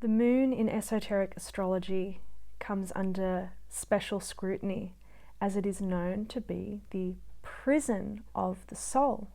The moon in esoteric astrology comes under special scrutiny, as it is known to be the prison of the soul.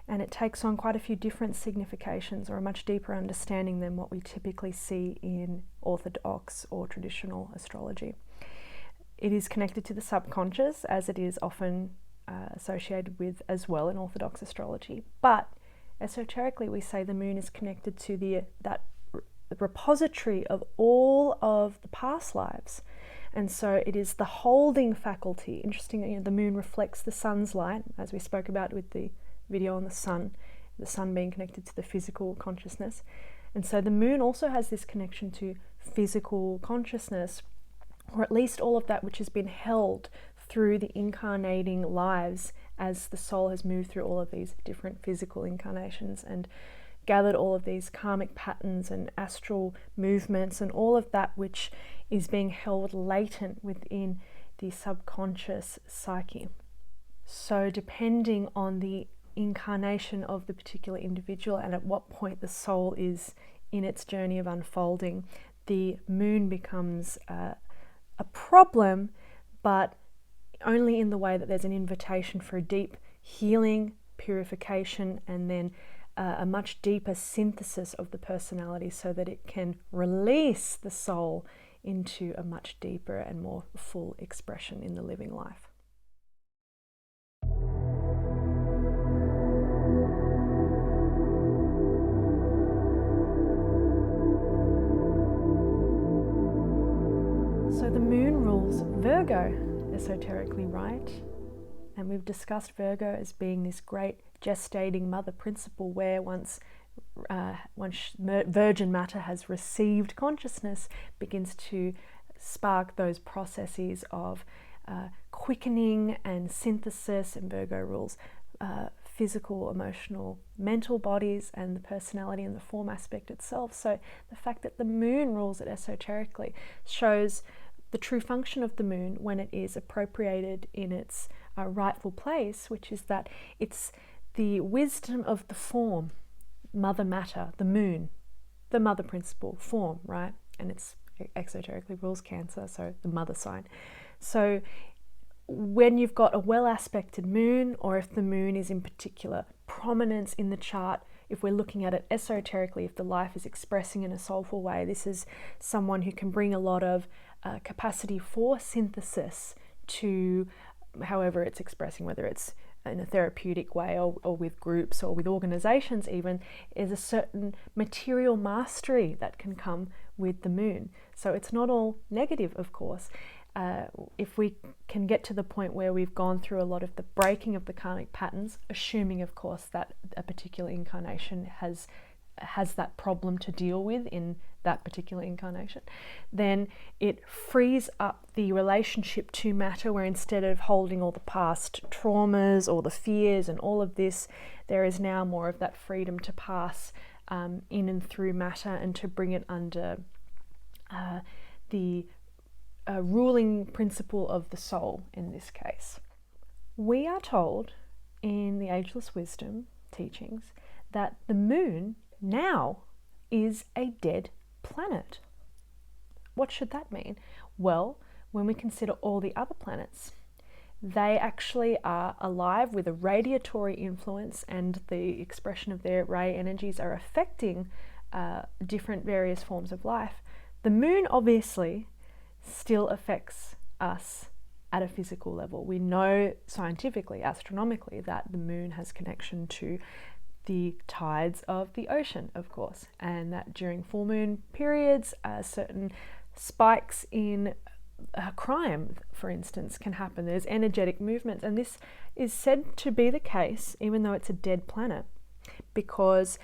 And it takes on quite a few different significations, or a much deeper understanding than what we typically see in orthodox or traditional astrology. It is connected to the subconscious, as it is often associated with as well in orthodox astrology. But esoterically, we say the moon is connected to the repository of all of the past lives. And so it is the holding faculty. Interestingly, the moon reflects the sun's light, as we spoke about with the video on the sun being connected to the physical consciousness. And so the moon also has this connection to physical consciousness, or at least all of that which has been held through the incarnating lives as the soul has moved through all of these different physical incarnations and gathered all of these karmic patterns and astral movements and all of that which is being held latent within the subconscious psyche. So depending on the incarnation of the particular individual and at what point the soul is in its journey of unfolding, the moon becomes a problem, but only in the way that there's an invitation for a deep healing, purification, and then a much deeper synthesis of the personality so that it can release the soul into a much deeper and more full expression in the living life. So the moon rules Virgo, esoterically, right? And we've discussed Virgo as being this great gestating mother principle where once virgin matter has received consciousness, begins to spark those processes of quickening and synthesis, and Virgo rules physical, emotional, mental bodies and the personality and the form aspect itself. So the fact that the moon rules it esoterically shows the true function of the moon when it is appropriated in its rightful place, which is that it's the wisdom of the form, mother matter, the moon, the mother principle, form, right? And it's exoterically rules Cancer, so the mother sign. So when you've got a well-aspected moon, or if the moon is in particular prominence in the chart, if we're looking at it esoterically, if the life is expressing in a soulful way, this is someone who can bring a lot of capacity for synthesis to however it's expressing, whether it's in a therapeutic way or with groups or with organizations even, is a certain material mastery that can come with the moon. So it's not all negative, of course. If we can get to the point where we've gone through a lot of the breaking of the karmic patterns, assuming of course that a particular incarnation has that problem to deal with in that particular incarnation, then it frees up the relationship to matter, where instead of holding all the past traumas or the fears and all of this, there is now more of that freedom to pass in and through matter and to bring it under the ruling principle of the soul in this case. We are told in the Ageless Wisdom teachings that the moon now is a dead planet. What should that mean? Well, when we consider all the other planets, they actually are alive with a radiatory influence, and the expression of their ray energies are affecting different various forms of life. The moon obviously still affects us at a physical level. We know scientifically, astronomically, that the moon has connection to the tides of the ocean, of course, and that during full moon periods, certain spikes in crime, for instance, can happen. There's energetic movements, and this is said to be the case, even though it's a dead planet, because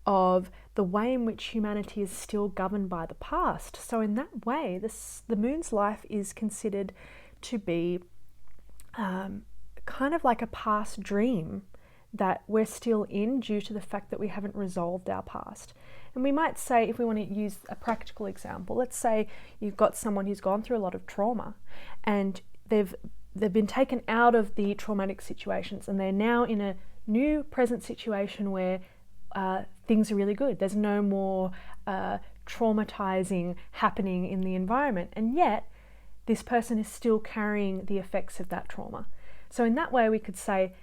of the way in which humanity is still governed by the past. So in that way, the moon's life is considered to be kind of like a past dream that we're still in due to the fact that we haven't resolved our past. And we might say, if we want to use a practical example, let's say you've got someone who's gone through a lot of trauma and they've been taken out of the traumatic situations and they're now in a new present situation where things are really good. There's no more traumatizing happening in the environment, and yet this person is still carrying the effects of that trauma. So in that way, we could say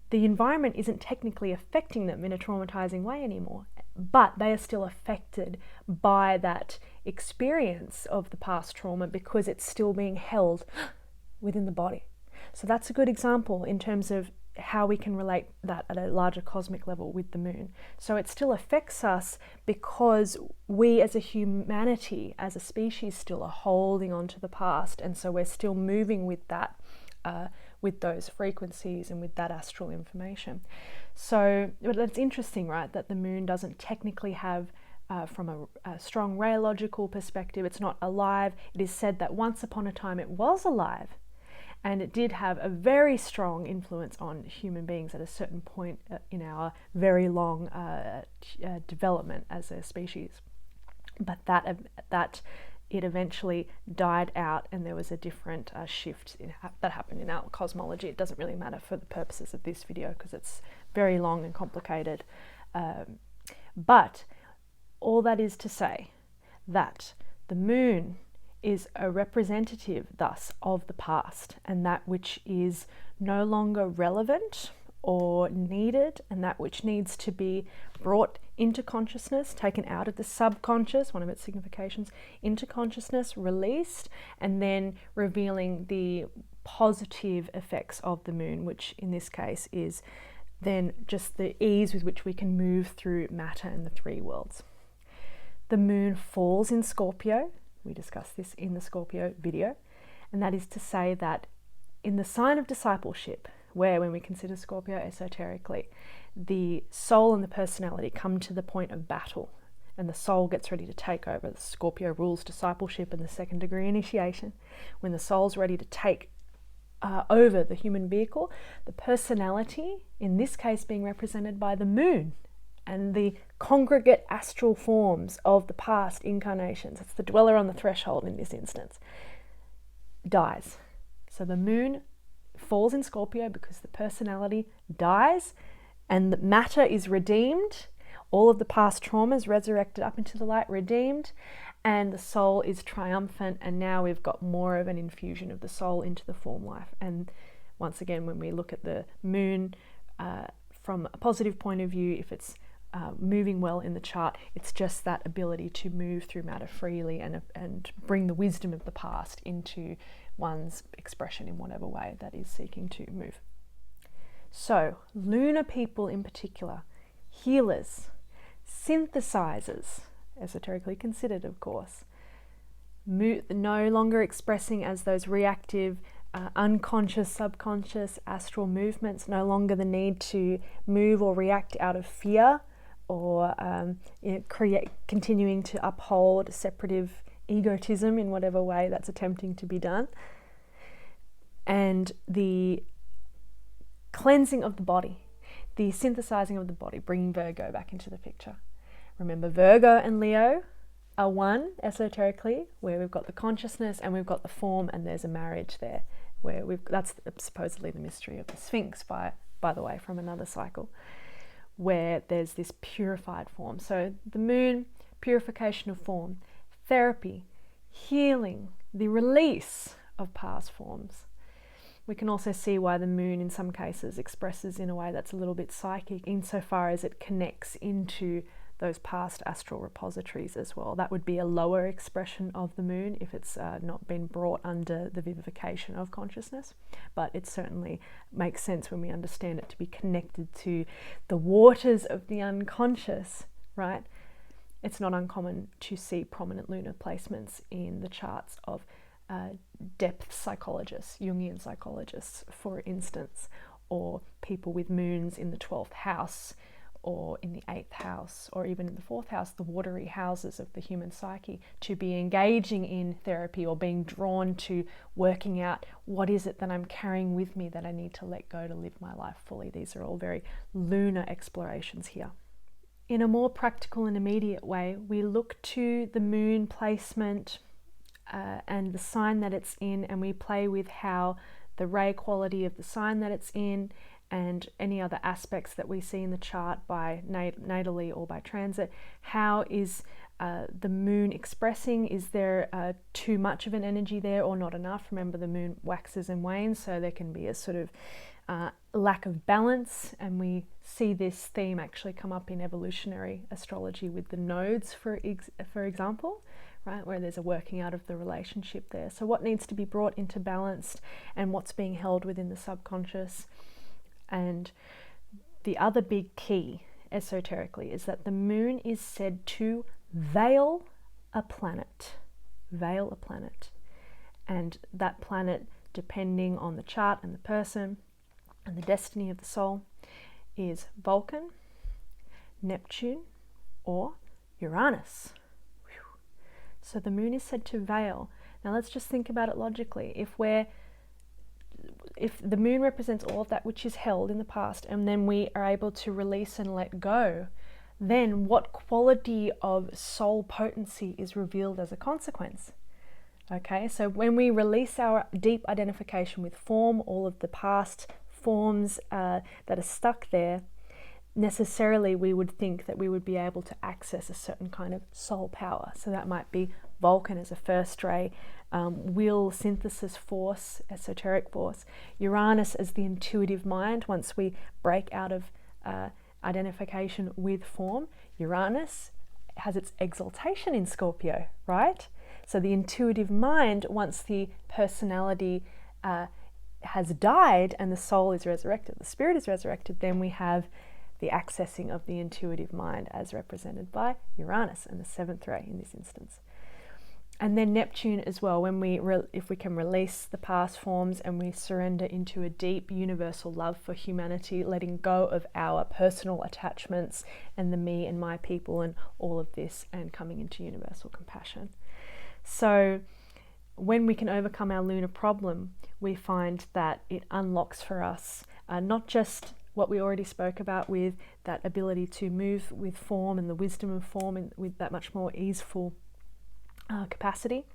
the environment isn't technically affecting them in a traumatizing way anymore, but they are still affected by that experience of the past trauma because it's still being held within the body. So that's a good example in terms of how we can relate that at a larger cosmic level with the moon. So it still affects us because we as a humanity, as a species, still are holding on to the past, and so we're still moving with that, with those frequencies and with that astral information. So it's interesting, right, that the moon doesn't technically have, from a strong rayological perspective, it's not alive. It is said that once upon a time it was alive, and it did have a very strong influence on human beings at a certain point in our very long development as a species. But that it eventually died out, and there was a different shift that happened in our cosmology. It doesn't really matter for the purposes of this video because it's very long and complicated. But all that is to say that the moon is a representative thus of the past, and that which is no longer relevant or needed, and that which needs to be brought into consciousness, taken out of the subconscious, one of its significations, into consciousness, released, and then revealing the positive effects of the moon, which in this case is then just the ease with which we can move through matter and the three worlds. The moon falls in Scorpio. We discussed this in the Scorpio video, and that is to say that in the sign of discipleship, where when we consider Scorpio esoterically, the soul and the personality come to the point of battle, and the soul gets ready to take over. The Scorpio rules discipleship and the second degree initiation. When the soul's ready to take over the human vehicle, the personality, in this case being represented by the moon, and the congregate astral forms of the past incarnations, it's the dweller on the threshold in this instance, dies. So the moon falls in Scorpio because the personality dies and the matter is redeemed, all of the past traumas resurrected up into the light, redeemed, and the soul is triumphant, and now we've got more of an infusion of the soul into the form life. And once again, when we look at the moon from a positive point of view, if it's moving well in the chart, it's just that ability to move through matter freely and bring the wisdom of the past into one's expression in whatever way that is seeking to move. So, lunar people in particular, healers, synthesizers, esoterically considered of course, no longer expressing as those reactive, unconscious, subconscious astral movements, no longer the need to move or react out of fear, or continuing to uphold separative egotism in whatever way that's attempting to be done. And the cleansing of the body, the synthesizing of the body, bringing Virgo back into the picture. Remember, Virgo and Leo are one esoterically, where we've got the consciousness and we've got the form, and there's a marriage there, where that's supposedly the mystery of the Sphinx, by the way, from another cycle, where there's this purified form. So the moon, purification of form, therapy, healing, the release of past forms. We can also see why the moon in some cases expresses in a way that's a little bit psychic, insofar as it connects into those past astral repositories as well. That would be a lower expression of the moon if it's not been brought under the vivification of consciousness, but it certainly makes sense when we understand it to be connected to the waters of the unconscious, right? It's not uncommon to see prominent lunar placements in the charts of depth psychologists, Jungian psychologists, for instance, or people with moons in the 12th house, or in the 8th house, or even in the 4th house, the watery houses of the human psyche, to be engaging in therapy or being drawn to working out what is it that I'm carrying with me that I need to let go to live my life fully. These are all very lunar explorations here. In a more practical and immediate way, we look to the moon placement and the sign that it's in, and we play with how the ray quality of the sign that it's in and any other aspects that we see in the chart by natally or by transit, how is the moon expressing? Is there too much of an energy there or not enough? Remember, the moon waxes and wanes, so there can be a sort of lack of balance, and we see this theme actually come up in evolutionary astrology with the nodes, for example, right, where there's a working out of the relationship there. So what needs to be brought into balance and what's being held within the subconscious. And the other big key esoterically is that the moon is said to veil a planet. Veil a planet. And that planet, depending on the chart and the person and the destiny of the soul, is Vulcan, Neptune, or Uranus. Whew. So the moon is said to veil. Now let's just think about it logically. If the moon represents all of that which is held in the past, and then we are able to release and let go, then what quality of soul potency is revealed as a consequence? Okay, so when we release our deep identification with form, all of the past forms that are stuck there, necessarily we would think that we would be able to access a certain kind of soul power. So that might be Vulcan as a first ray, will synthesis force, esoteric force, Uranus as the intuitive mind. Once we break out of identification with form, Uranus has its exaltation in Scorpio, right? So the intuitive mind, once the personality has died and the soul is resurrected, the spirit is resurrected, then we have the accessing of the intuitive mind as represented by Uranus and the seventh ray in this instance. And then Neptune as well, when if we can release the past forms and we surrender into a deep universal love for humanity, letting go of our personal attachments and the me and my people and all of this, and coming into universal compassion. So when we can overcome our lunar problem, we find that it unlocks for us not just what we already spoke about with that ability to move with form and the wisdom of form and with that much more easeful capacity,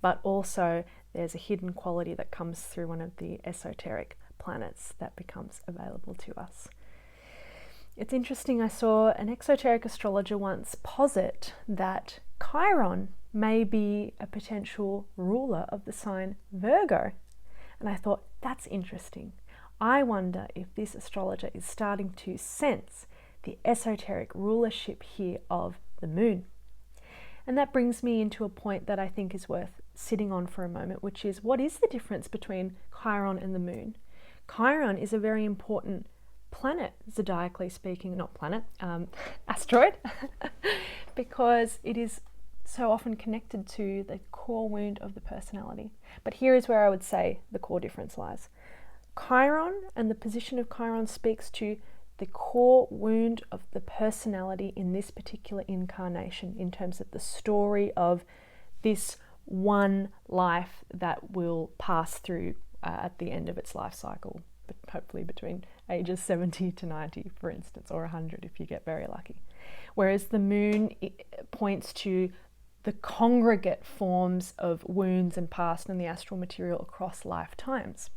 but also there's a hidden quality that comes through one of the esoteric planets that becomes available to us. It's interesting, I saw an exoteric astrologer once posit that Chiron may be a potential ruler of the sign Virgo. And I thought, that's interesting. I wonder if this astrologer is starting to sense the esoteric rulership here of the moon. And that brings me into a point that I think is worth sitting on for a moment, which is, what is the difference between Chiron and the moon? Chiron is a very important planet, zodiacally speaking, not planet, asteroid, because it is so often connected to the core wound of the personality. But here is where I would say the core difference lies. Chiron and the position of Chiron speaks to the core wound of the personality in this particular incarnation, in terms of the story of this one life that will pass through at the end of its life cycle, but hopefully between ages 70 to 90, for instance, or 100 if you get very lucky. Whereas the moon points to the congregate forms of wounds and past and the astral material across lifetimes.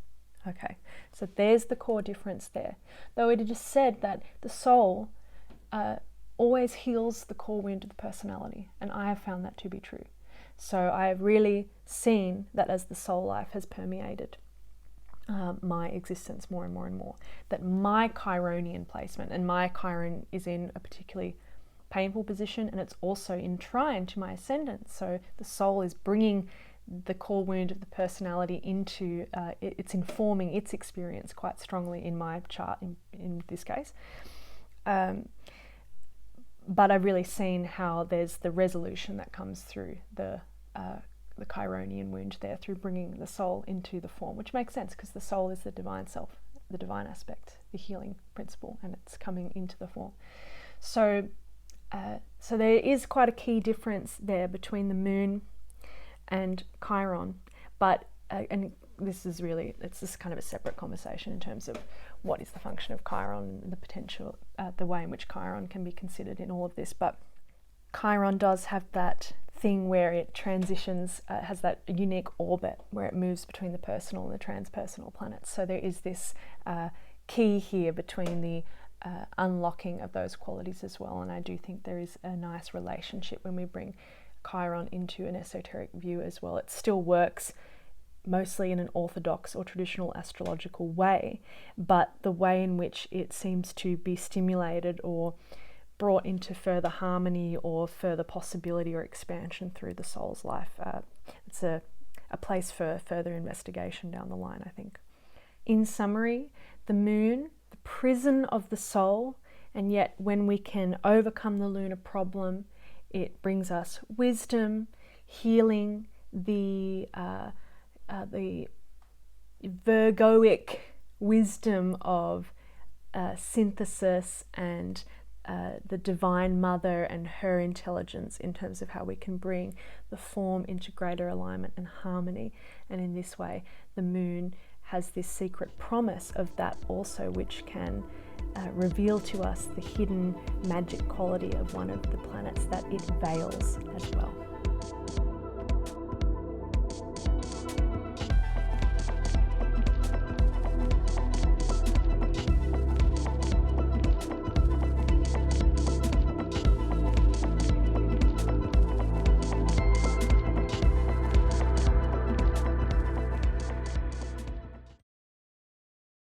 Okay, so there's the core difference there. Though it is said that the soul always heals the core wound of the personality, and I have found that to be true. So I have really seen that as the soul life has permeated my existence more and more and more, that my Chironian placement, and my Chiron is in a particularly painful position, and it's also in trine to my ascendant. So the soul is bringing the core wound of the personality into, it's informing its experience quite strongly in my chart in this case. But I've really seen how there's the resolution that comes through the Chironian wound there, through bringing the soul into the form, which makes sense because the soul is the divine self, the divine aspect, the healing principle, and it's coming into the form. So there is quite a key difference there between the moon and Chiron, but and this is really, it's just kind of a separate conversation in terms of what is the function of Chiron and the potential, the way in which Chiron can be considered in all of this. But Chiron does have that thing where it transitions, has that unique orbit where it moves between the personal and the transpersonal planets. So there is this key here between the unlocking of those qualities as well. And I do think there is a nice relationship when we bring Chiron into an esoteric view as well. It still works mostly in an orthodox or traditional astrological way, but the way in which it seems to be stimulated or brought into further harmony or further possibility or expansion through the soul's life, it's a place for further investigation down the line, I think. In summary, the moon, the prison of the soul, and yet when we can overcome the lunar problem, it brings us wisdom, healing, the Virgoic wisdom of synthesis and the Divine Mother and her intelligence in terms of how we can bring the form into greater alignment and harmony. And in this way, the moon has this secret promise of that also, which can reveal to us the hidden magic quality of one of the planets that it veils as well.